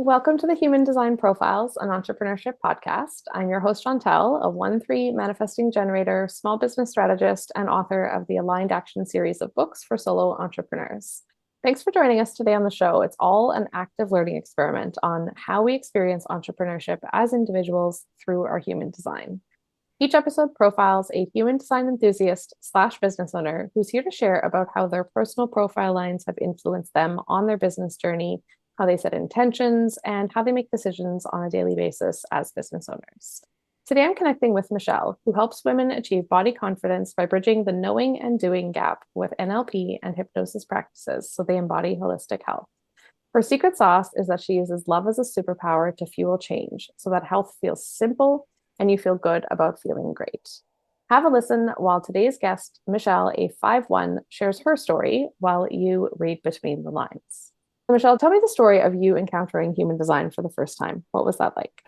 Welcome to the Human Design Profiles, an Entrepreneurship Podcast. I'm your host, Chantel, a 1-3 manifesting generator, small business strategist, and author of the Aligned Action series of books for solo entrepreneurs. Thanks for joining us today on the show. It's all an active learning experiment on how we experience entrepreneurship as individuals through our human design. Each episode profiles a human design enthusiast / business owner who's here to share about how their personal profile lines have influenced them on their business journey, how they set intentions, and how they make decisions on a daily basis as business owners. Today, I'm connecting with Michelle, who helps women achieve body confidence by bridging the knowing and doing gap with NLP and hypnosis practices so they embody holistic health. Her secret sauce is that she uses love as a superpower to fuel change so that health feels simple and you feel good about feeling great. Have a listen while today's guest, Michelle, a 5-1, shares her story while you read between the lines. Michelle, tell me the story of you encountering human design for the first time. What was that like?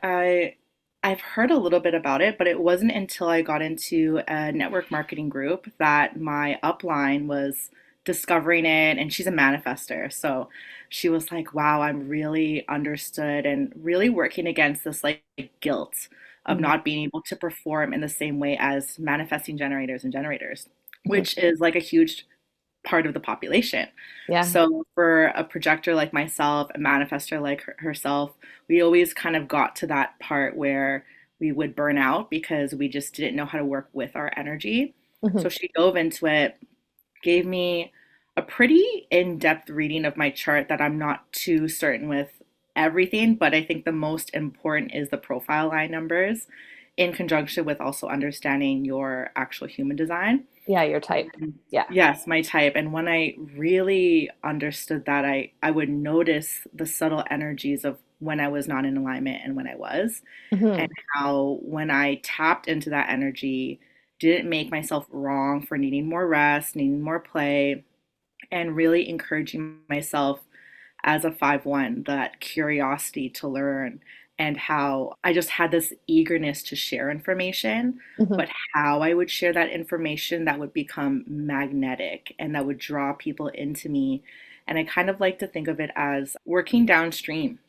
I've heard a little bit about it, but it wasn't until I got into a network marketing group that my upline was discovering it, and she's a manifestor. So she was like, wow, I'm really understood and really working against this like guilt of not being able to perform in the same way as manifesting generators and generators, which is like a huge part of the population. Yeah. So for a projector like myself, a manifestor like herself, we always kind of got to that part where we would burn out because we just didn't know how to work with our energy. So she dove into it, gave me a pretty in-depth reading of my chart that I'm not too certain with everything, but I think the most important is the profile line numbers in conjunction with also understanding your actual human design. Yeah, your type. Yeah. Yes, my type. And when I really understood that, I would notice the subtle energies of when I was not in alignment and when I was, and how when I tapped into that energy, didn't make myself wrong for needing more rest, needing more play, and really encouraging myself as a 5-1, that curiosity to learn, and how I just had this eagerness to share information, but how I would share that information that would become magnetic and that would draw people into me. And I kind of like to think of it as working downstream,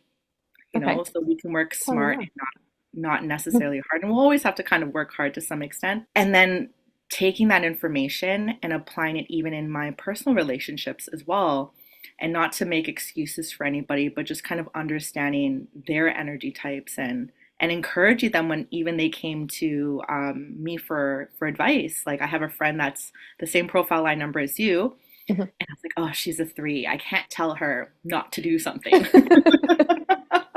so we can work smart and not necessarily hard. And we'll always have to kind of work hard to some extent. And then taking that information and applying it even in my personal relationships as well. And not to make excuses for anybody, but just kind of understanding their energy types and encouraging them when even they came to me for advice. Like I have a friend that's the same profile line number as you. And I was like, oh, she's a 3. I can't tell her not to do something.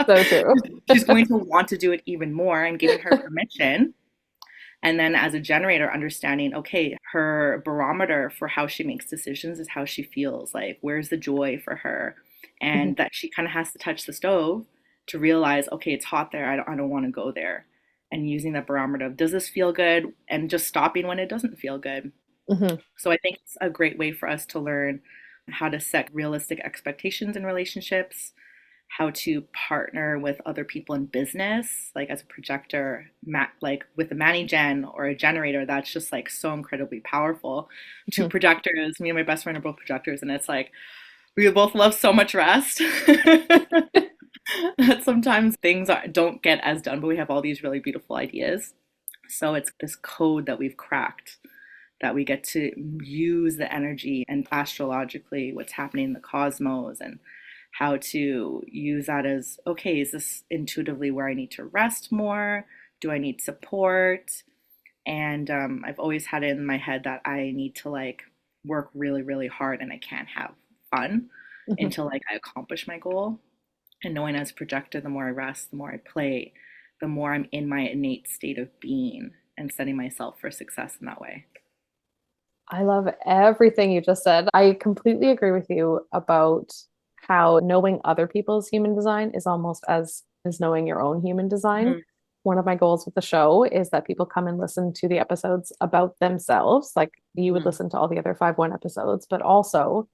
So true. She's going to want to do it even more, and giving her permission. And then as a generator, understanding, okay, her barometer for how she makes decisions is how she feels. Like, where's the joy for her? And that she kind of has to touch the stove to realize, okay, it's hot there. I don't want to go there. And using that barometer of, does this feel good? And just stopping when it doesn't feel good. So I think it's a great way for us to learn how to set realistic expectations in relationships, how to partner with other people in business, like as a projector, like with a mani-gen or a generator. That's just like so incredibly powerful. 2 projectors, me and my best friend are both projectors, and it's like we both love so much rest that sometimes things don't get as done, but we have all these really beautiful ideas. So it's this code that we've cracked, that we get to use the energy and astrologically what's happening in the cosmos, and how to use that as, okay, is this intuitively where I need to rest more? Do I need support? And I've always had it in my head that I need to like work really, really hard, and I can't have fun until like I accomplish my goal. And knowing as a projector, the more I rest, the more I play, the more I'm in my innate state of being and setting myself for success in that way. I love everything you just said. I completely agree with you about how knowing other people's human design is almost as knowing your own human design. One of my goals with the show is that people come and listen to the episodes about themselves. Like you would listen to all the other 5-1 episodes, but also,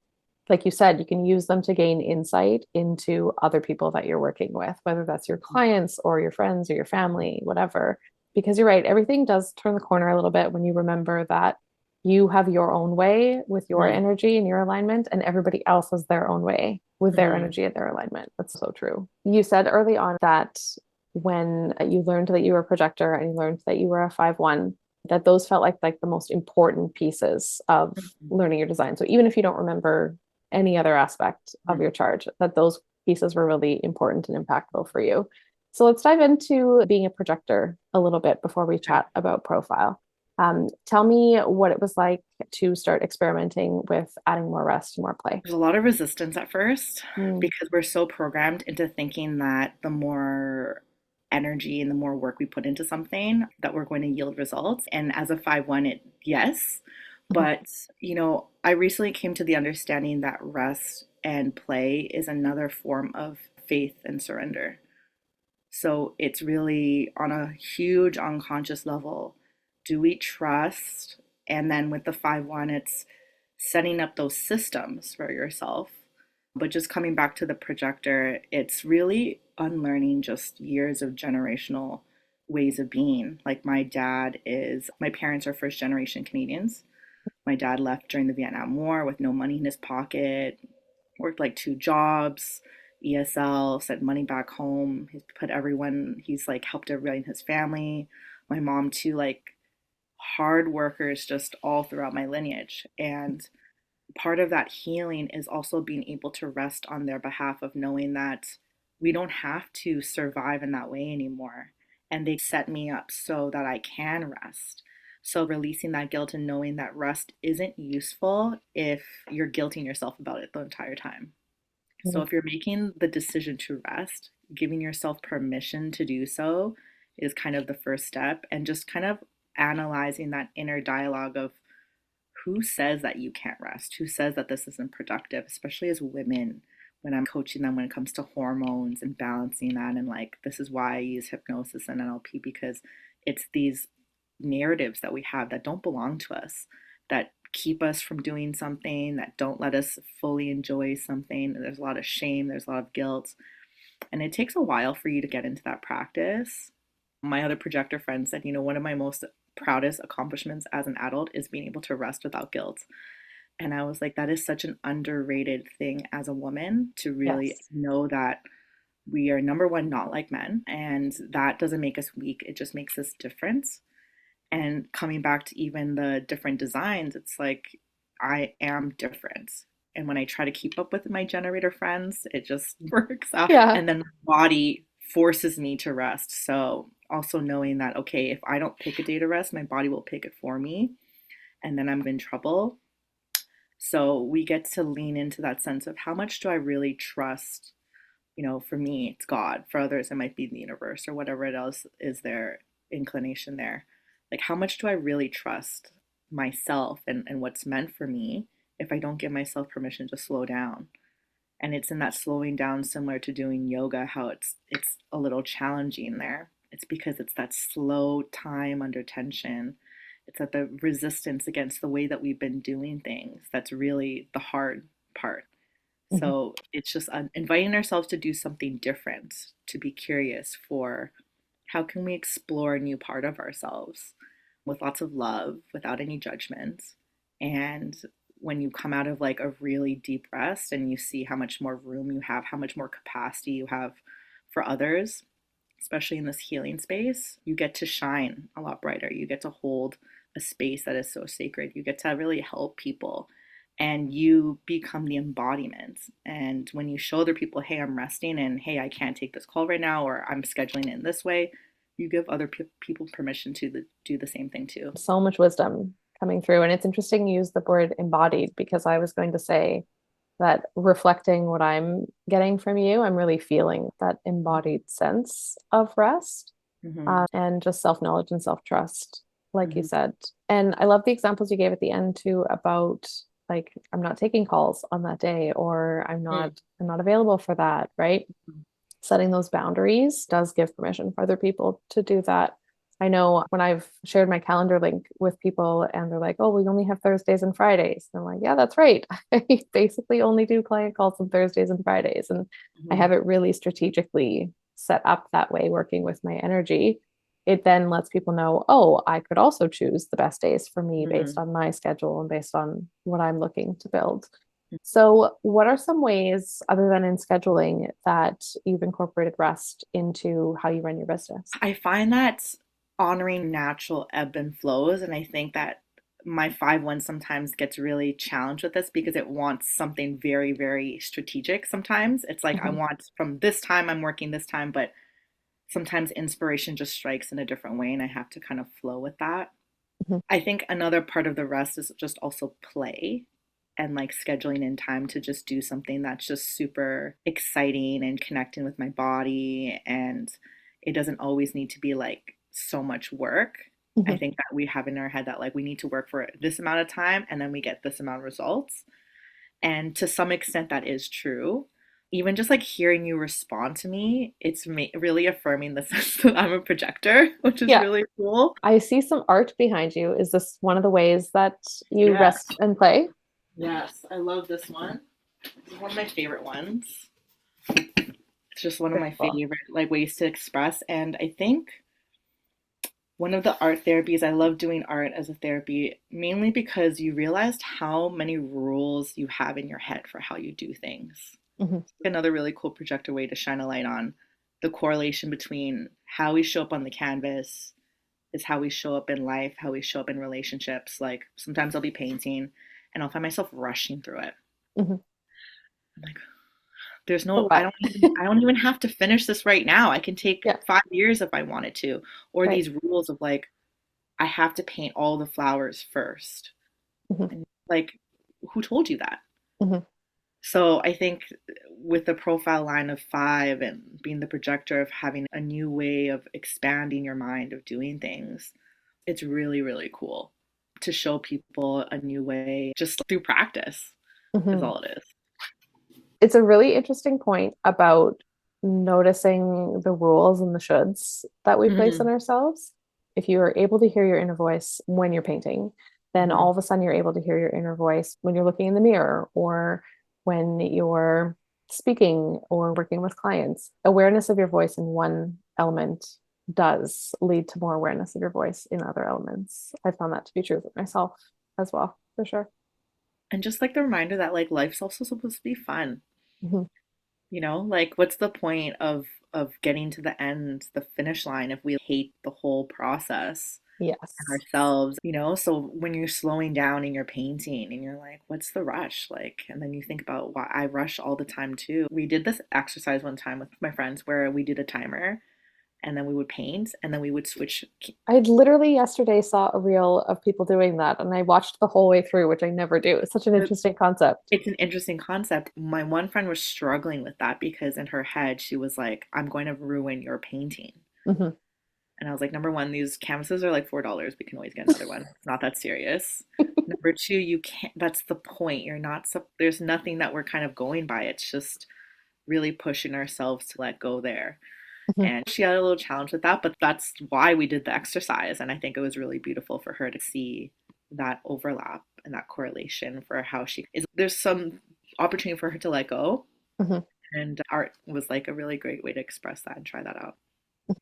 like you said, you can use them to gain insight into other people that you're working with, whether that's your clients or your friends or your family, whatever. Because you're right, everything does turn the corner a little bit when you remember that you have your own way with your energy and your alignment, and everybody else has their own way with their Mhm. energy and their alignment. That's so true. You said early on that when you learned that you were a projector and you learned that you were a 5/1, that those felt like the most important pieces of Mhm. learning your design. So even if you don't remember any other aspect of Mhm. your chart, that those pieces were really important and impactful for you. So let's dive into being a projector a little bit before we chat about profile. Tell me what it was like to start experimenting with adding more rest and more play. There's a lot of resistance at first Mm, because we're so programmed into thinking that the more energy and the more work we put into something that we're going to yield results. And as a 5/1, yes, mhm, but I recently came to the understanding that rest and play is another form of faith and surrender. So it's really on a huge unconscious level. Do we trust? And then with the 5/1, it's setting up those systems for yourself. But just coming back to the projector, it's really unlearning just years of generational ways of being. Like my parents are first generation Canadians. My dad left during the Vietnam War with no money in his pocket, worked like two jobs, ESL, sent money back home. He's like helped everybody in his family. My mom too, like hard workers just all throughout my lineage. And part of that healing is also being able to rest on their behalf of knowing that we don't have to survive in that way anymore. And they set me up so that I can rest. So releasing that guilt and knowing that rest isn't useful if you're guilting yourself about it the entire time. So mhm, if you're making the decision to rest, giving yourself permission to do so is kind of the first step, and just kind of analyzing that inner dialogue of who says that you can't rest? Who says that this isn't productive? Especially as women, when I'm coaching them when it comes to hormones and balancing that. And like, this is why I use hypnosis and NLP, because it's these narratives that we have that don't belong to us, that keep us from doing something, that don't let us fully enjoy something. There's a lot of shame, there's a lot of guilt. And it takes a while for you to get into that practice. My other projector friend said, one of my most proudest accomplishments as an adult is being able to rest without guilt. And I was like, that is such an underrated thing as a woman, to really yes. know that we are, number one, not like men. And that doesn't make us weak, it just makes us different. And coming back to even the different designs, it's like I am different. And when I try to keep up with my generator friends, it just works out. Yeah. And then my body forces me to rest. So also knowing that, okay, if I don't pick a day to rest, my body will pick it for me. And then I'm in trouble. So we get to lean into that sense of how much do I really trust? For me, it's God. For others, it might be the universe or whatever it else is their inclination there. Like, how much do I really trust myself and what's meant for me if I don't give myself permission to slow down? And it's in that slowing down, similar to doing yoga, how it's a little challenging there. It's because it's that slow time under tension. It's at the resistance against the way that we've been doing things that's really the hard part. Mhm, So it's just inviting ourselves to do something different, to be curious for how can we explore a new part of ourselves with lots of love, without any judgment. And when you come out of like a really deep rest and you see how much more room you have, how much more capacity you have for others, especially in this healing space, you get to shine a lot brighter. You get to hold a space that is so sacred. You get to really help people, and you become the embodiment. And when you show other people, hey, I'm resting, and hey, I can't take this call right now, or I'm scheduling it in this way, you give other people permission to do the same thing too. so much wisdom coming through. And it's interesting you use the word embodied because I was going to say that reflecting what I'm getting from you, I'm really feeling that embodied sense of rest, Mm-hmm. and just self-knowledge and self-trust, like you Mm-hmm. said. And I love the examples you gave at the end too about like I'm not taking calls on that day, or I'm not available for that, right? Setting those boundaries does give permission for other people to do that. I know when I've shared my calendar link with people and they're like, oh, we only have Thursdays and Fridays. And I'm like, yeah, that's right. I basically only do client calls on Thursdays and Fridays. And I Mm-hmm. have it really strategically set up that way, working with my energy. It then lets people know, oh, I could also choose the best days for me based Mm-hmm. on my schedule and based on what I'm looking to build. So, what are some ways, other than in scheduling, that you've incorporated rest into how you run your business? I find that honoring natural ebb and flows, and I think that my 5-1 sometimes gets really challenged with this because it wants something very, very strategic sometimes. It's like I Hmm. want from this time, I'm working this time, but sometimes inspiration just strikes in a different way, and I have to kind of flow with that. Hmm. I think another part of the rest is just also play and like scheduling in time to just do something that's just super exciting and connecting with my body. And it doesn't always need to be like so much work. I Hmm. think that we have in our head that like we need to work for this amount of time and then we get this amount of results. And to some extent, that is true. Even just like hearing you respond to me, it's really affirming the sense that I'm a projector, which is Yeah, really cool. I see some art behind you. Is this one of the ways that you Yeah. rest and play? Yes, I love this one. This is one of my favorite ones. It's just one of Very my cool. favorite like ways to express. And I think one of the art therapies, I love doing art as a therapy, mainly because you realized how many rules you have in your head for how you do things. Hmm. Another really cool projector way to shine a light on the correlation between how we show up on the canvas is how we show up in life, how we show up in relationships. Like sometimes I'll be painting and I'll find myself rushing through it. Hmm. I'm like, there's For no, what? I don't even have to finish this right now. I can take Yeah, 5 years if I wanted to. Or right. these rules of like, I have to paint all the flowers first. Hmm. And like, who told you that? Hmm. So I think with the profile line of 5 and being the projector of having a new way of expanding your mind of doing things, it's really, really cool to show people a new way just through practice is Hmm. all it is. It's a really interesting point about noticing the rules and the shoulds that we place on Hmm. ourselves. If you are able to hear your inner voice when you're painting, then Hmm. all of a sudden you're able to hear your inner voice when you're looking in the mirror or when you're speaking or working with clients. Awareness of your voice in one element does lead to more awareness of your voice in other elements. I found that to be true with myself as well, for sure. And just like the reminder that like life's also supposed to be fun. Mhm. You know, like what's the point of getting to the end, the finish line if we hate the whole process and Yes. ourselves, you know? So when you're slowing down and you're painting and you're like, what's the rush? Like, and then you think about why I rush all the time too. We did this exercise one time with my friends where we did a timer and then we would paint and then we would switch. I literally yesterday saw a reel of people doing that and I watched the whole way through, which I never do. It's such an interesting concept. It's an interesting concept. My one friend was struggling with that because in her head she was like, I'm going to ruin your painting. Hmm. And I was like, number one, these canvases are like $4. We can always get another one. It's not that serious. Number two, you can't, that's the point. You're not, there's nothing that we're kind of going by. It's just really pushing ourselves to let go there. Hmm. And she had a little challenge with that, but that's why we did the exercise. And I think it was really beautiful for her to see that overlap and that correlation for how she is. There's some opportunity for her to let go. Hmm. And art was like a really great way to express that and try that out.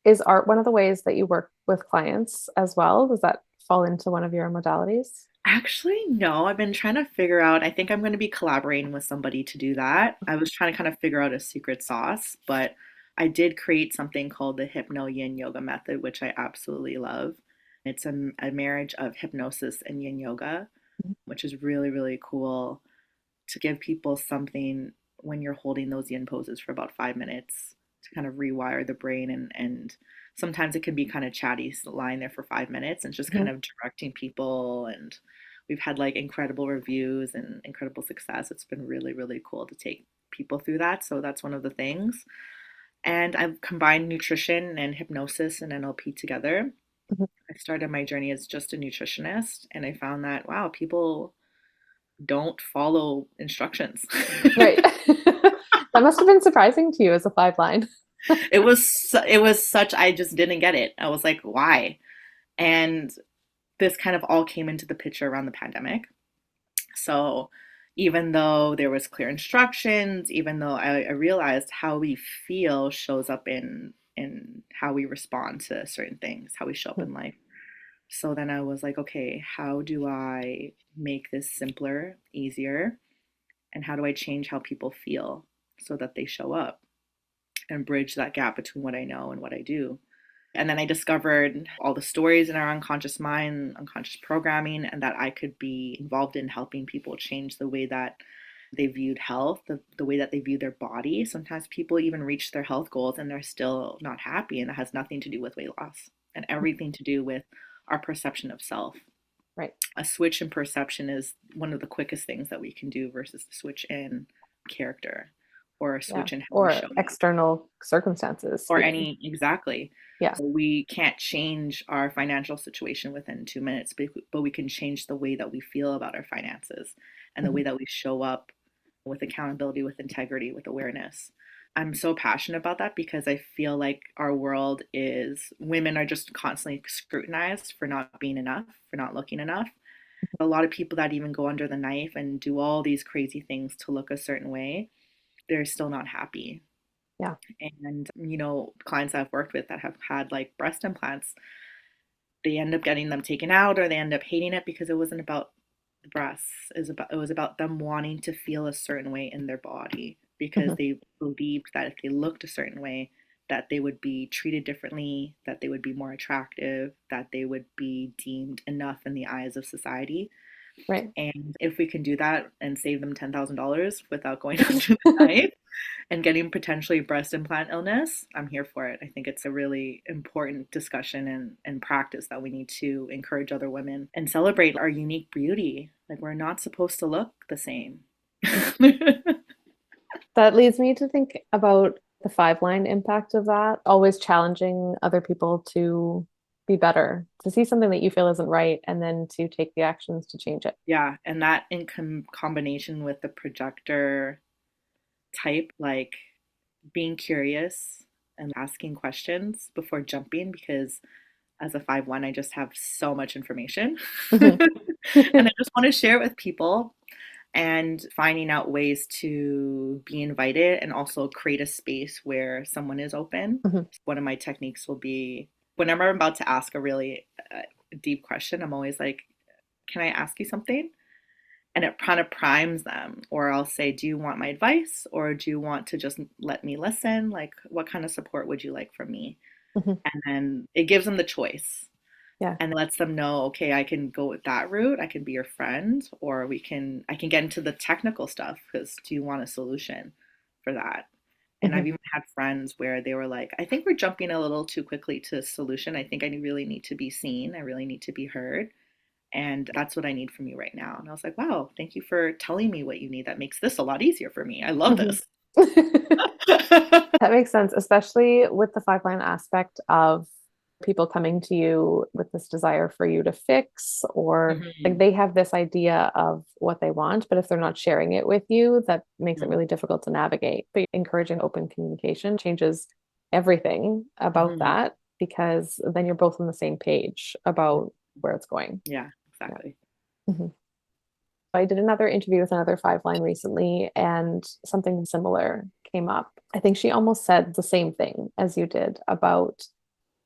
Is art one of the ways that you work with clients as well? Does that fall into one of your modalities? Actually, no. I've been trying to figure out. I think I'm going to be collaborating with somebody to do that. I was trying to kind of figure out a secret sauce, but I did create something called the Hypno Yin Yoga method, which I absolutely love. It's a marriage of hypnosis and yin yoga, which is really, really cool to give people something when you're holding those yin poses for about 5 minutes to kind of rewire the brain and sometimes it can be kind of chatty lying there for 5 minutes and just kind Mhm. of directing people and we've had like incredible reviews and incredible success. It's been really, really cool to take people through that. So that's one of the things. And I've combined nutrition and hypnosis and NLP together. Mhm. I started my journey as just a nutritionist and I found that wow, people don't follow instructions. Right. That must have been surprising to you as a five line. It was such I just didn't get it. I was like, why? And this kind of all came into the picture around the pandemic. So even though there was clear instructions, even though I realized how we feel shows up in how we respond to certain things, how we show up in life. So then I was like, okay, how do I make this simpler, easier, And how do I change how people feel so that they show up and bridge that gap between what I know and what I do? And then I discovered all the stories in our unconscious mind, unconscious programming, and that I could be involved in helping people change the way that they viewed health, the way that they view their body. Sometimes people even reach their health goals and they're still not happy, and it has nothing to do with weight loss and everything to do with our perception of self. Right. A switch in perception is one of the quickest things that we can do versus a switch in character or a switch in how we Or show up. external circumstances. Or any, exactly. Yeah. We can't change our financial situation within 2 minutes, but we can change the way that we feel about our finances and the way that we show up with accountability, with integrity, with awareness. I'm so passionate about that because I feel like our world is, women are just constantly scrutinized for not being enough, for not looking enough. A lot of people that even go under the knife and do all these crazy things to look a certain way, they're still not happy. Yeah. And, clients I've worked with that have had like breast implants, they end up getting them taken out or they end up hating it because it wasn't about the breasts. It was about them wanting to feel a certain way in their body because they believed that if they looked a certain way, that they would be treated differently, that they would be more attractive, that they would be deemed enough in the eyes of society. Right. And if we can do that and save them $10,000 without going under the knife and getting potentially breast implant illness, I'm here for it. I think it's a really important discussion and practice that we need to encourage other women and celebrate our unique beauty. Like, we're not supposed to look the same. That leads me to think about the 5-line impact of that, always challenging other people to be better, to see something that you feel isn't right, and then to take the actions to change it. Yeah, and that in combination with the projector type, like being curious and asking questions before jumping, because as a 5-1, I just have so much information. And I just want to share it with people, and finding out ways to be invited and also create a space where someone is open. One of my techniques will be, whenever I'm about to ask a really deep question, I'm always like, can I ask you something? And it kind of primes them. Or I'll say, do you want my advice? Or do you want to just let me listen? Like, what kind of support would you like from me? And then it gives them the choice. Yeah. And lets them know, okay, I can go with that route. I can be your friend, or I can get into the technical stuff, because do you want a solution for that? And I've even had friends where they were like, I think we're jumping a little too quickly to solution. I think I really need to be seen. I really need to be heard. And that's what I need from you right now. And I was like, wow, thank you for telling me what you need. That makes this a lot easier for me. I love this. That makes sense, especially with the 5-line aspect of people coming to you with this desire for you to fix, or like they have this idea of what they want, but if they're not sharing it with you, that makes it really difficult to navigate. But encouraging open communication changes everything about that, because then you're both on the same page about where it's going. Yeah, exactly. Yeah. I did another interview with another 5-line recently, and something similar came up. I think she almost said the same thing as you did about,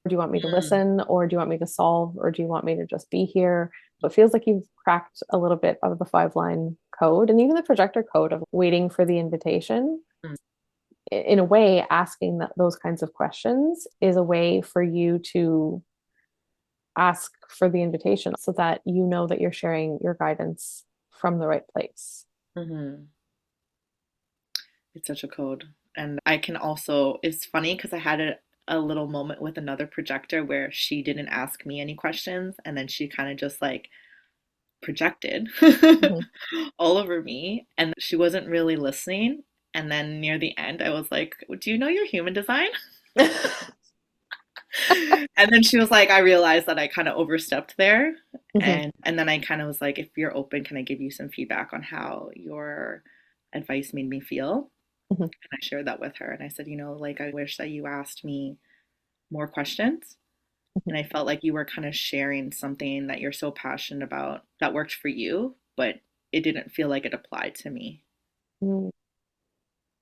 do you want me to listen, or do you want me to solve, or do you want me to just be here? So it feels like you've cracked a little bit of the 5-line code, and even the projector code of waiting for the invitation. In a way, asking those kinds of questions is a way for you to ask for the invitation, so that you know that you're sharing your guidance from the right place. It's such a code. And I can also, it's funny because I had a little moment with another projector where she didn't ask me any questions, and then she kind of just like projected all over me, and she wasn't really listening. And then near the end, I was like, do you know your human design? And then she was like, I realized that I kind of overstepped there. And then I kind of was like, if you're open, can I give you some feedback on how your advice made me feel? And I shared that with her. And I said, like, I wish that you asked me more questions. And I felt like you were kind of sharing something that you're so passionate about that worked for you, but it didn't feel like it applied to me.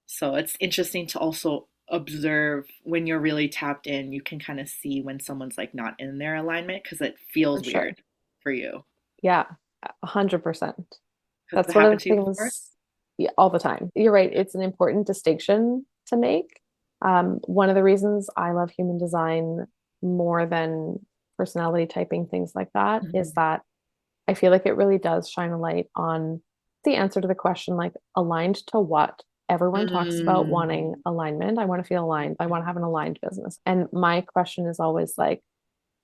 So it's interesting to also observe when you're really tapped in. You can kind of see when someone's like not in their alignment, because it feels weird for you. Yeah, 100%. Has That's it one of happened the to you before? things. Yeah, all the time. You're right. It's an important distinction to make. One of the reasons I love human design more than personality typing, things like that, is Mhm. that I feel like it really does shine a light on the answer to the question, like aligned to what? Everyone talks about wanting Mm. alignment. I want to feel aligned. I want to have an aligned business. And my question is always like,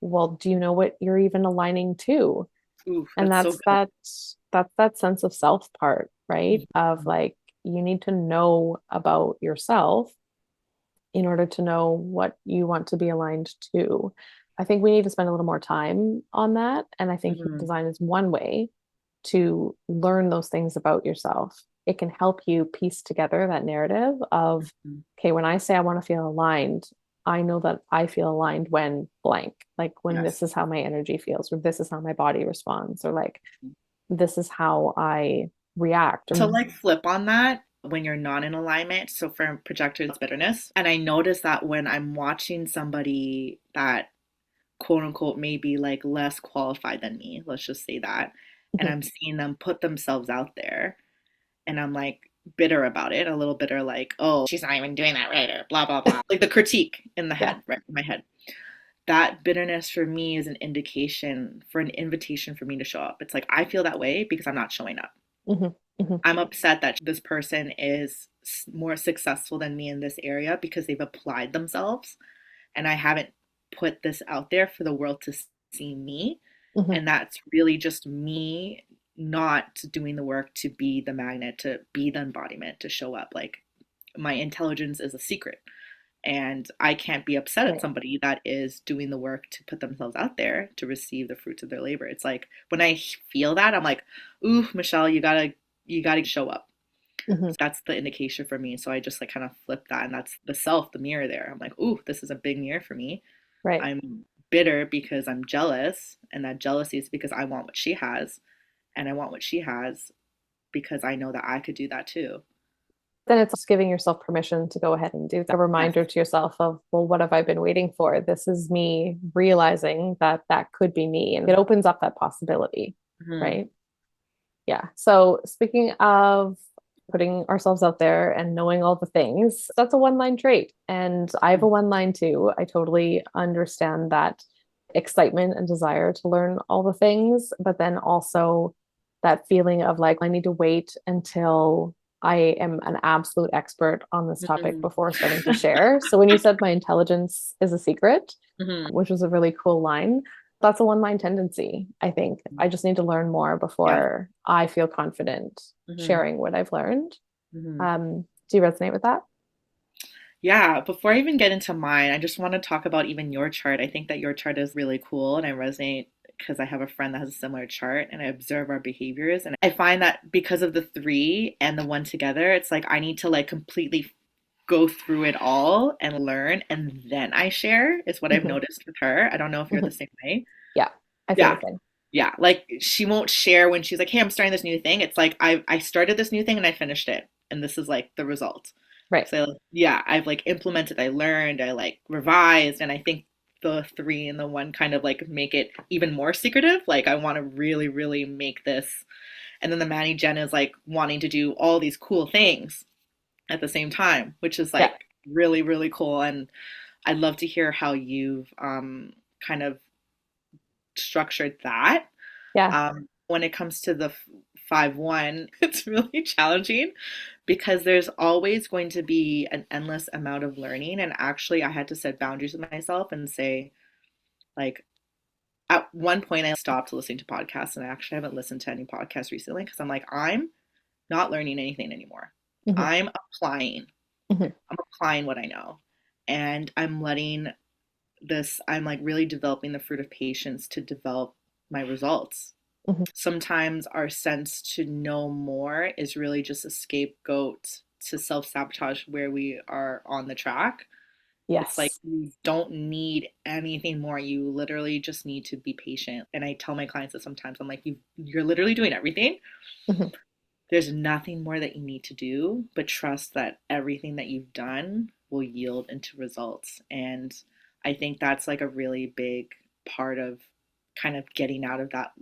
well, do you know what you're even aligning to? Ooh, And that's so good. that's that sense of self part, right? Of Mhm. like you need to know about yourself in order to know what you want to be aligned to. I think we need to spend a little more time on that. And I think human Mhm. design is one way to learn those things about yourself. It can help you piece together that narrative of, Mhm. okay, when I say I want to feel aligned, I know that I feel aligned when blank, like when this Yes. is how my energy feels, or this is how my body responds, or like this is how I react. To like flip on that, when you're not in alignment, so for projectors, it's bitterness. And I notice that when I'm watching somebody that quote unquote maybe like less qualified than me, let's just say that, and Mhm. I'm seeing them put themselves out there and I'm like bitter about it, a little bitter, like, oh, she's not even doing that right, or blah, blah, blah. Like the critique in the Yeah. head, right? In my head. That bitterness for me is an indication for an invitation for me to show up. It's like I feel that way because I'm not showing up. Hmm. Hmm. I'm upset that this person is more successful than me in this area because they've applied themselves and I haven't put this out there for the world to see me. Hmm. And that's really just me not doing the work to be the magnet, to be the embodiment, to show up. Like my intelligence is a secret. And I can't be upset at Right. somebody that is doing the work to put themselves out there to receive the fruits of their labor. It's like when I feel that, I'm like, ooh, Michelle, you gotta show up. Hmm. So that's the indication for me. So I just like kind of flip that, and that's the self, the mirror there. I'm like, ooh, this is a big mirror for me. Right. I'm bitter because I'm jealous, and that jealousy is because I want what she has, and I want what she has because I know that I could do that too. Then it's just giving yourself permission to go ahead and do that. A Yes. reminder to yourself of, well, what have I been waiting for? This is me realizing that that could be me. And it opens up that possibility, Hmm. right? Yeah. So speaking of putting ourselves out there and knowing all the things, that's a one line trait. And I have a one line too. I totally understand that excitement and desire to learn all the things, but then also that feeling of like, I need to wait until I am an absolute expert on this topic Hmm. before starting to share. So when you said my intelligence is a secret, Hmm. which was a really cool line, that's a one line tendency, I think. I just need to learn more Yes. before I feel confident Hmm. sharing what I've learned. Hmm. Do you resonate with that? Yeah, before I even get into mine, I just want to talk about even your chart. I think that your chart is really cool and I resonate because I have a friend that has a similar chart and I observe our behaviors. And I find that because of the three and the one together, it's like I need to like completely go through it all and learn and then I share, is what I've Mhm, noticed with her. I don't know if you're the mhm. same way. Yeah, I feel the Yeah. same. Yeah. Like she won't share when she's like, hey, I'm starting this new thing. It's like I started this new thing and I finished it. And this is like the result. Right. So yeah, I've like implemented, I learned, I like revised, and I think the three and the one kind of like make it even more secretive. Like I want to really, really make this. And then the Manny Jen is like wanting to do all these cool things at the same time, which is Yeah. like really, really cool. And I'd love to hear how you've kind of structured that. Yeah. When it comes to the 5-1, it's really challenging because there's always going to be an endless amount of learning. And actually, I had to set boundaries with myself and say, like, at one point, I stopped listening to podcasts and I actually haven't listened to any podcasts recently because I'm like, I'm not learning anything anymore. Mhm, I'm applying. mhm, I'm applying what I know. And I'm like really developing the fruit of patience to develop my results. mhm. Sometimes our sense to know more is really just a scapegoat to self sabotage where we are on the track. It's like Yes. you don't need anything more. You literally just need to be patient. And I tell my clients that sometimes I'm like, you're literally doing everything. Mhm. There's nothing more that you need to do, but trust that everything that you've done will yield into results. And I think that's like a really big part of kind of getting out of that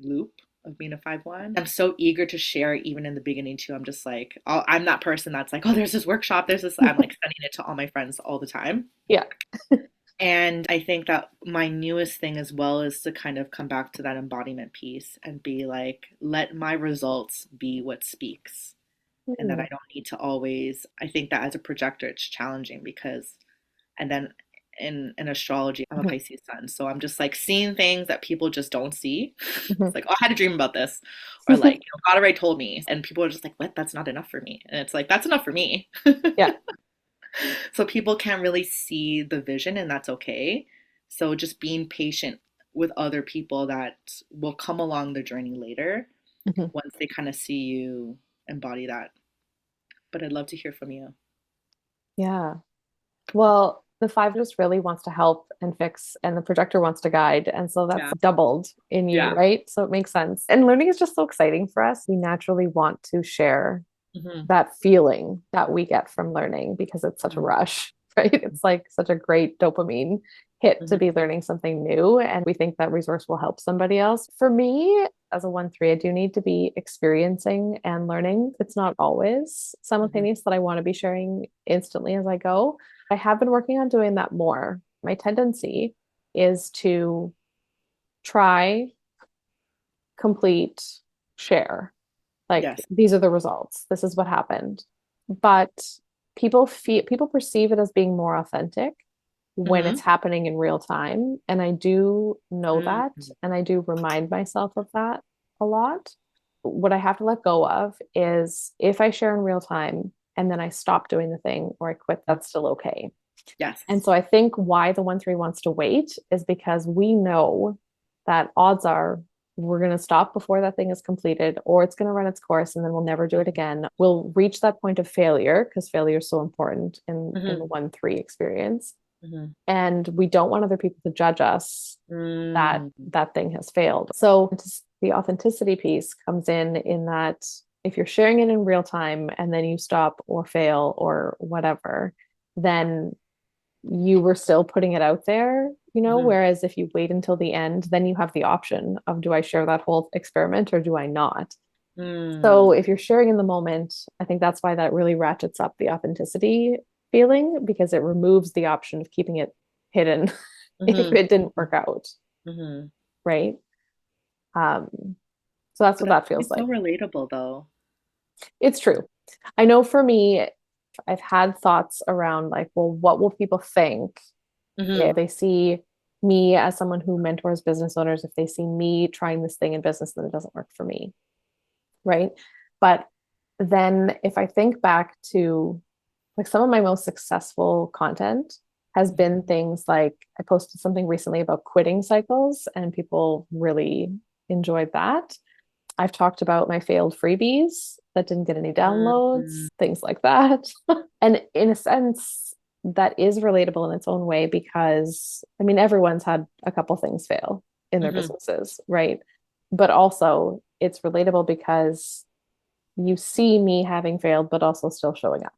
loop. of being a 5/1. I'm so eager to share even in the beginning too. I'm just like, I'm that person that's like, oh, there's this workshop, there's this. I'm like sending it to all my friends all the time. Yeah. And I think that my newest thing as well is to kind of come back to that embodiment piece and be like, let my results be what speaks. And that I Mm. don't need to always, I think that as a projector, it's challenging because, and then in astrology, I'm a Mhm. Pisces sun. So I'm just like seeing things that people just don't see. It's Mhm. like, oh, I had a dream about this. Or like, God already told me. And people are just like, what? That's not enough for me. And it's like, that's enough for me. Yeah. So people can't really see the vision, and that's okay. So just being patient with other people that will come along the journey later Mhm. once they kind of see you embody that. But I'd love to hear from you. Yeah. Well, the five just really wants to help and fix, and the projector wants to guide. And so that's Yeah. doubled in you, Yeah. right? So it makes sense. And learning is just so exciting for us. We naturally want to share Hmm. that feeling that we get from learning because it's such a rush, right? It's like such a great dopamine hit to Hmm. be learning something new. And we think that resource will help somebody else. For me, as a 1/3, I do need to be experiencing and learning. It's not always Hmm. simultaneous that I want to be sharing instantly as I go. I have been working on doing that more. My tendency is to try, complete, share. Like Yes. these are the results. This is what happened. But people perceive it as being more authentic when it's Hmm. happening in real time. And I do know that. Hmm. And I do remind myself of that a lot. What I have to let go of is if I share in real time and then I stop doing the thing or I quit, that's still okay. Yes. And so I think why the 1/3 wants to wait is because we know that odds are we're going to stop before that thing is completed, or it's going to run its course and then we'll never do it again. We'll reach that point of failure because failure is so important in the Hmm. 1/3 experience. Hmm. And we don't want other people to judge us that Mm. that thing has failed. So the authenticity piece comes in that if you're sharing it in real time and then you stop or fail or whatever, then you were still putting it out there, Hmm. whereas if you wait until the end, then you have the option of do I share that whole experiment or do I not? So Mm. if you're sharing in the moment, I think that's why that really ratchets up the authenticity feeling because it removes the option of keeping it hidden if Hmm. it didn't work out, Hmm. right? Um, so that's But what I that think feels it's so like. relatable though. It's true. I know for me, I've had thoughts around like, well, what will people think Hmm. if they see me as someone who mentors business owners, if they see me trying this thing in business that it doesn't work for me, right? But then if I think back to like some of my most successful content has been things like I posted something recently about quitting cycles and people really enjoyed that. I've talked about my failed freebies that didn't get any Hmm. downloads, things like that. And in a sense, that is relatable in its own way because I mean, everyone's had a couple things fail in their Hmm. businesses, right? But also, it's relatable because you see me having failed, but also still showing up.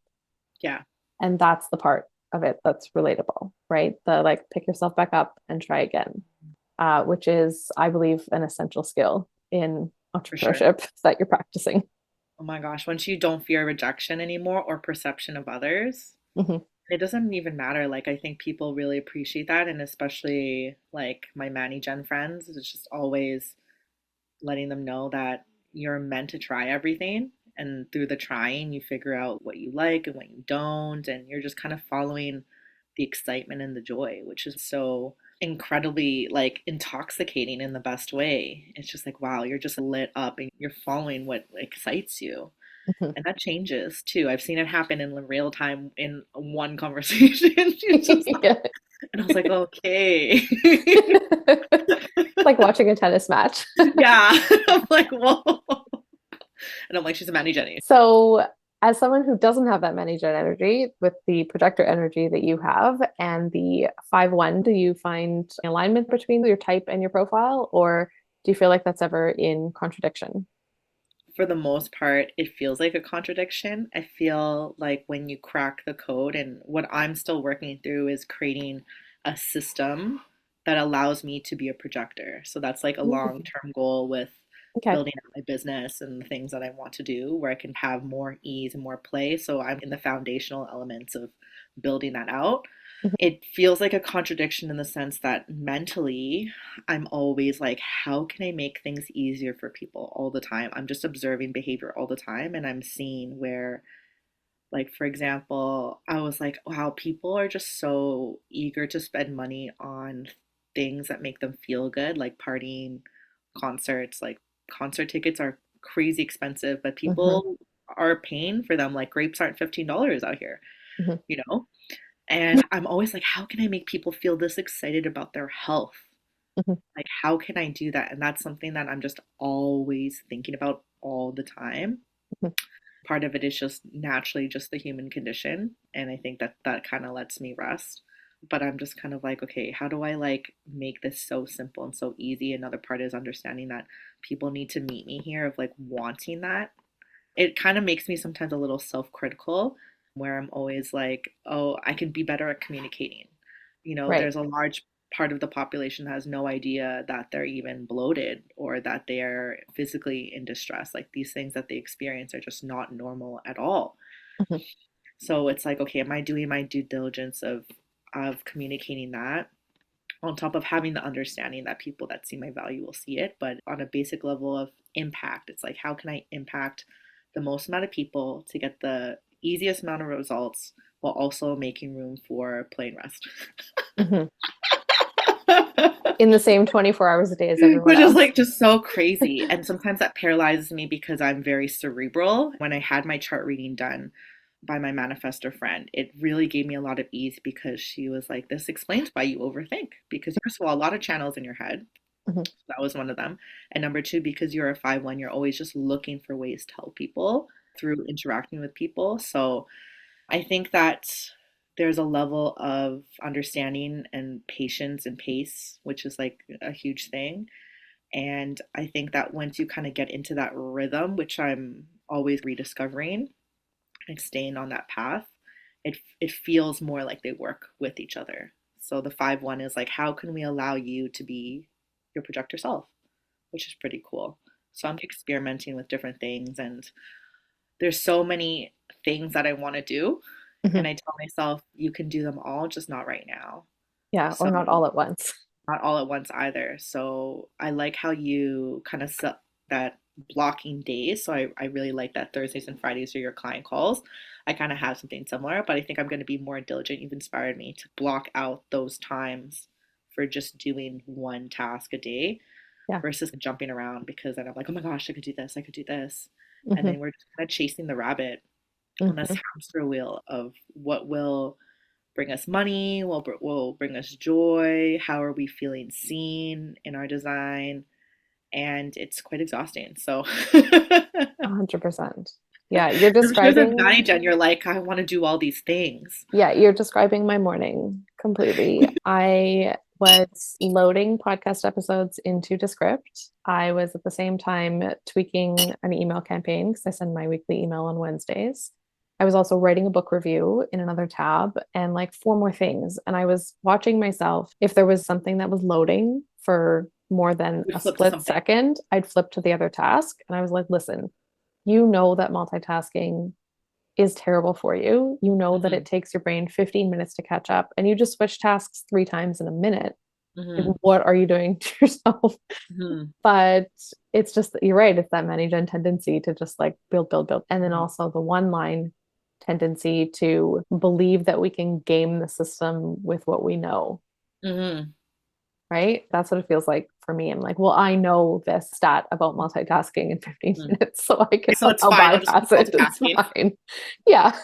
Yeah. And that's the part of it that's relatable, right? The like pick yourself back up and try again, which is, I believe, an essential skill in For sure. entrepreneurship that you're practicing. Oh my gosh, once you don't fear rejection anymore or perception of others, Mhm. it doesn't even matter. Like, I think people really appreciate that. And especially like my Manny Gen friends, it's just always letting them know that you're meant to try everything. And through the trying, you figure out what you like and what you don't. And you're just kind of following the excitement and the joy, which is so incredibly like intoxicating in the best way. It's just like, wow, you're just lit up and you're following what excites you. Mhm. And that changes too. I've seen it happen in real time in one conversation. It's just, Yeah. and I was like, okay. Like watching a tennis match. Yeah. I'm like, whoa. And I'm like, she's a Manny Jenny. So, as someone who doesn't have that many gen energy with the projector energy that you have and the 5/1, do you find alignment between your type and your profile, or do you feel like that's ever in contradiction? For the most part, it feels like a contradiction. I feel like when you crack the code, and what I'm still working through is creating a system that allows me to be a projector. So that's like a Mm. long-term goal with Okay. building out my business and the things that I want to do where I can have more ease and more play. So I'm in the foundational elements of building that out. Mhm. It feels like a contradiction in the sense that mentally, I'm always like, how can I make things easier for people all the time? I'm just observing behavior all the time and I'm seeing where, like, for example, I was like, wow, people are just so eager to spend money on things that make them feel good, like partying, concerts. Like, concert tickets are crazy expensive, but Mhm. people are paying for them. Like, grapes aren't $15 out here, Mhm. you know? And I'm always like, how can I make people feel this excited about their health? Mhm. Like, how can I do that? And that's something that I'm just always thinking about all the time. Mhm. Part of it is just naturally just the human condition, and I think that that kind of lets me rest. But I'm just kind of like, okay, how do I like make this so simple and so easy? Another part is understanding that people need to meet me here of like wanting that. It kind of makes me sometimes a little self-critical where I'm always like, oh, I can be better at communicating. Right. There's a large part of the population that has no idea that they're even bloated or that they're physically in distress. Like, these things that they experience are just not normal at all. Mhm. So it's like, okay, am I doing my due diligence of communicating that on top of having the understanding that people that see my value will see it, but on a basic level of impact, it's like, how can I impact the most amount of people to get the easiest amount of results while also making room for play and rest? Mhm. In the same 24 hours a day as everyone Which is else. like just so crazy. And sometimes that paralyzes me because I'm very cerebral. When I had my chart reading done by my manifestor friend, it really gave me a lot of ease because she was like, this explains why you overthink. Because, first of all, a lot of channels in your head. Mhm. That was one of them. And number two, because you're a 5-1, you're always just looking for ways to help people through interacting with people. So I think that there's a level of understanding and patience and pace, which is like a huge thing. And I think that once you kind of get into that rhythm, which I'm always rediscovering and staying on that path, it feels more like they work with each other. So the 5-1 is like, how can we allow you to be your projector self, which is pretty cool. So I'm experimenting with different things, and there's so many things that I want to do. And Mhm. I tell myself, you can do them all, just not right now. Yeah, or So not all at once. not all at once either. So I like how you kind of set that blocking days. So I really like that Thursdays and Fridays are your client calls. I kind of have something similar, but I think I'm going to be more diligent. You've inspired me to block out those times for just doing one task a day Yeah. versus jumping around, because then I'm like, oh my gosh, I could do this, I could do this. And Mhm. then we're just kind of chasing the rabbit on this Mhm. hamster wheel of what will bring us money, will bring us joy, how are we feeling seen in our design, and it's quite exhausting. So 100%. Yeah, you're I'm sure as a describing, manager, you're like, I want to do all these things. yeah, you're describing my morning completely. I was loading podcast episodes into Descript. I was at the same time tweaking an email campaign because I send my weekly email on Wednesdays. I was also writing a book review in another tab and like four more things. And I was watching myself. If there was something that was loading for more than We a flip to split something. second, I'd flip to the other task. And I was like, listen, you know that multitasking is terrible for you. You know that it Hmm. takes your brain 15 minutes to catch up, and you just switch tasks three times in a minute. Like, Hmm. what are you doing to yourself? Hmm. But it's just, you're right. It's that many gen tendency to just like build, build, build. And then Hmm. also the one line tendency to believe that we can game the system with what we know, Hmm. right? That's what it feels like for me. I'm like, well, I know this stat about multitasking in 15 Hmm. minutes, so I can So it's somehow fine. I'll just keep bypass it. It's multitasking. fine. Yeah.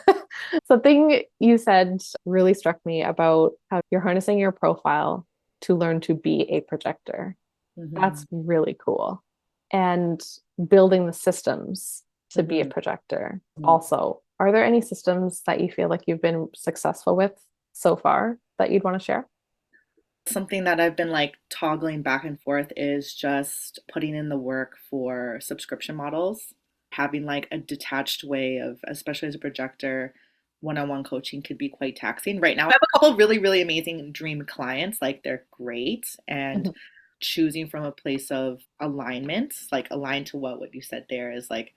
Something you said really struck me about how you're harnessing your profile to learn to be a projector. Hmm. That's really cool. And building the systems to be a Hmm. projector also. Are there any systems that you feel like you've been successful with so far that you'd want to share? Something that I've been like toggling back and forth is just putting in the work for subscription models, having like a detached way of, especially as a projector, one-on-one coaching could be quite taxing. Right now, I have a couple of really, really amazing dream clients, like they're great. And Mhm. choosing from a place of alignment, like aligned to what you said there is like,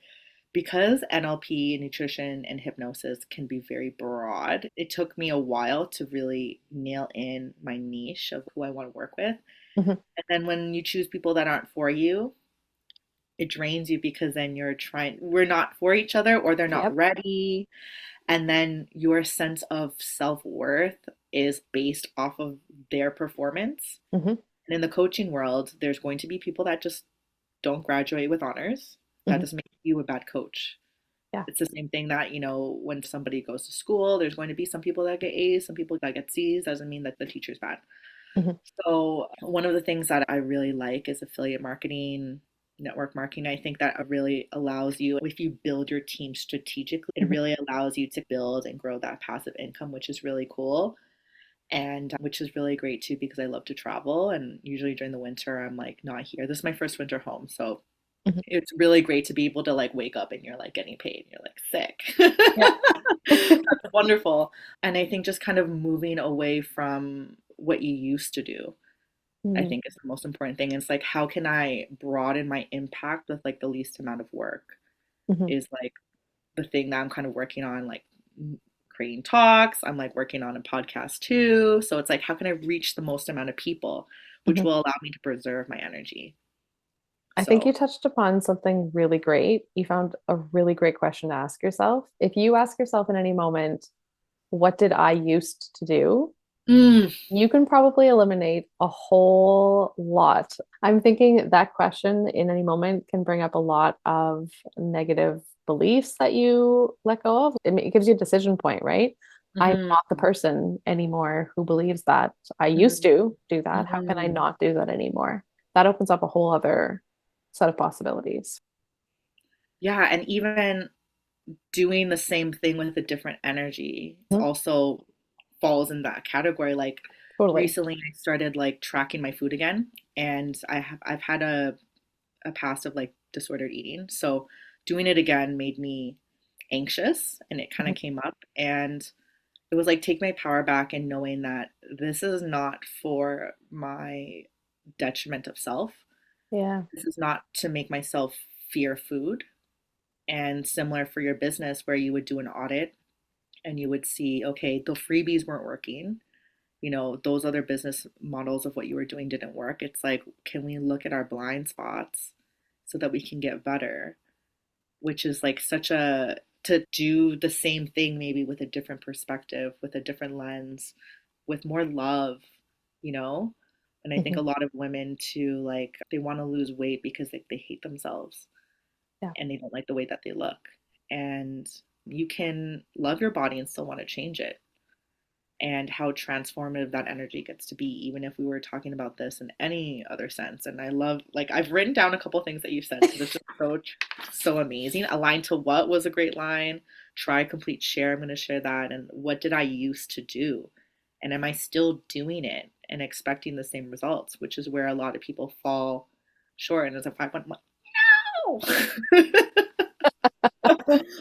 because NLP, nutrition, and hypnosis can be very broad, it took me a while to really nail in my niche of who I want to work with. Mhm. And then when you choose people that aren't for you, it drains you because then we're not for each other or they're not Yep. ready. And then your sense of self-worth is based off of their performance. Mhm. And in the coaching world, there's going to be people that just don't graduate with honors. That Mhm. doesn't make you a bad coach. Yeah. It's the same thing that, when somebody goes to school, there's going to be some people that get A's, some people that get C's. Doesn't mean that the teacher's bad. Mhm. So one of the things that I really like is affiliate marketing, network marketing. I think that really allows you, if you build your team strategically, it Mhm. really allows you to build and grow that passive income, which is really cool. And which is really great too, because I love to travel. And usually during the winter, I'm like not here. This is my first winter home. So Mhm. it's really great to be able to like wake up and you're like getting paid. You're like sick. Yeah. That's wonderful. And I think just kind of moving away from what you used to do, I Mhm. think is the most important thing. It's like, how can I broaden my impact with like the least amount of work Mhm. is like the thing that I'm kind of working on, like creating talks. I'm like working on a podcast too. So it's like, how can I reach the most amount of people, which Mhm. will allow me to preserve my energy? I think So, you touched upon something really great. You found a really great question to ask yourself. If you ask yourself in any moment, what did I used to do? mm, You can probably eliminate a whole lot. I'm thinking that question in any moment can bring up a lot of negative beliefs that you let go of. It gives you a decision point, right? I'm mhm, not the person anymore who believes that. I used mhm, to do that. How can I mhm. not do that anymore? That opens up a whole other set of possibilities. Yeah, and even doing the same thing with a different energy Mhm. also falls in that category. Like Totally. recently I started like tracking my food again, and I've had a past of like disordered eating. So doing it again made me anxious and it kind Mhm. of came up, and it was like take my power back and knowing that this is not for my detriment of self. Yeah. This is not to make myself fear food. And similar for your business where you would do an audit and you would see, okay, the freebies weren't working. Those other business models of what you were doing didn't work. It's like, can we look at our blind spots so that we can get better? Which is like to do the same thing, maybe with a different perspective, with a different lens, with more love, you know? And I think Mhm. a lot of women too, like, they want to lose weight because they hate themselves Yeah. and they don't like the way that they look. And you can love your body and still want to change it. And how transformative that energy gets to be, even if we were talking about this in any other sense. And I love, like, I've written down a couple things that you said because it's just so amazing. Align to what was a great line. Try, complete, share. I'm going to share that. And what did I used to do? And am I still doing it and expecting the same results, which is where a lot of people fall short. And as if I went, no.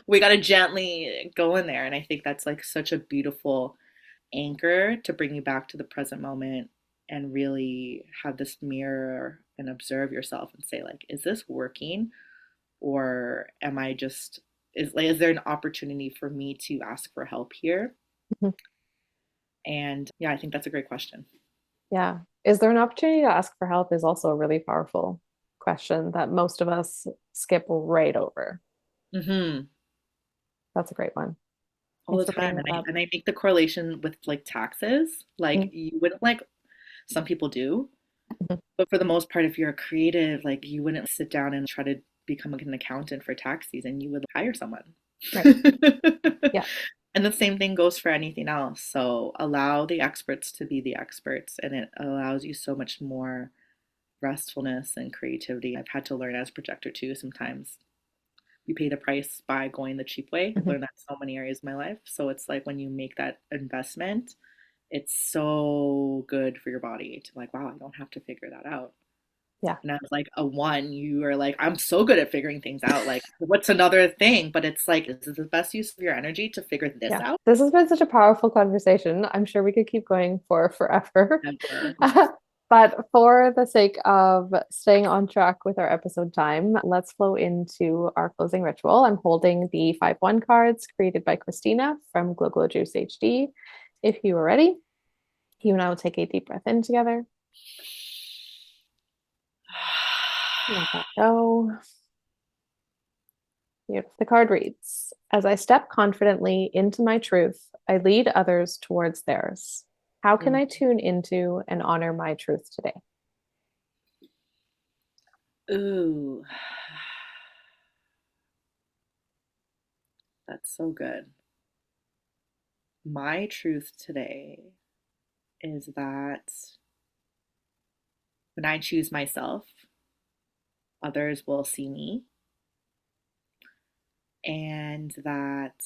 We got to gently go in there. And I think that's like such a beautiful anchor to bring you back to the present moment and really have this mirror and observe yourself and say like, is this working, or am I just is there an opportunity for me to ask for help here? Mhm. And yeah, I think that's a great question. Yeah. Is there an opportunity to ask for help is also a really powerful question that most of us skip right over. Hmm. That's a great one. All Thanks the for bringing time. that up. And I make the correlation with like taxes, like Mhm. you wouldn't, like, some people do, Mhm. but for the most part, if you're a creative, like you wouldn't sit down and try to become an accountant for tax season. You would hire someone. Right. Yeah. And the same thing goes for anything else. So allow the experts to be the experts, and it allows you so much more restfulness and creativity. I've had to learn as projector too. Sometimes you pay the price by going the cheap way. I've Mhm. learned that in so many areas of my life. So it's like when you make that investment, it's so good for your body to like, wow, I don't have to figure that out. Yeah. And I was like, a one, you are like, I'm so good at figuring things out. Like, what's another thing? But it's like, is this the best use of your energy to figure this Yeah. out? This has been such a powerful conversation. I'm sure we could keep going for forever. Never. But for the sake of staying on track with our episode time, let's flow into our closing ritual. I'm holding the 5-1 cards created by Christina from Glow Glow Juice HD. If you are ready, you and I will take a deep breath in together. Let that go. The card reads, as I step confidently into my truth, I lead others towards theirs. How can I tune into and honor my truth today? Ooh, that's so good. My truth today is that when I choose myself, others will see me, and that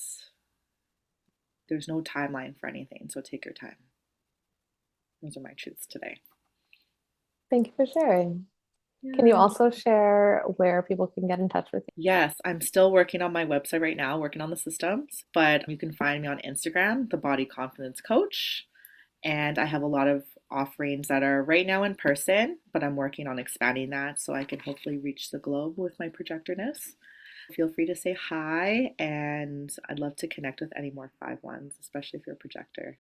there's no timeline for anything, so take your time. Those are my truths today. Thank you for sharing. Can you also share where people can get in touch with you? Yes, I'm still working on my website right now, working on the systems, but you can find me on Instagram, the Body Confidence Coach. And I have a lot of offerings that are right now in person, but I'm working on expanding that so I can hopefully reach the globe with my projectorness. Feel free to say hi, and I'd love to connect with any more 5-1s, especially if you're a projector.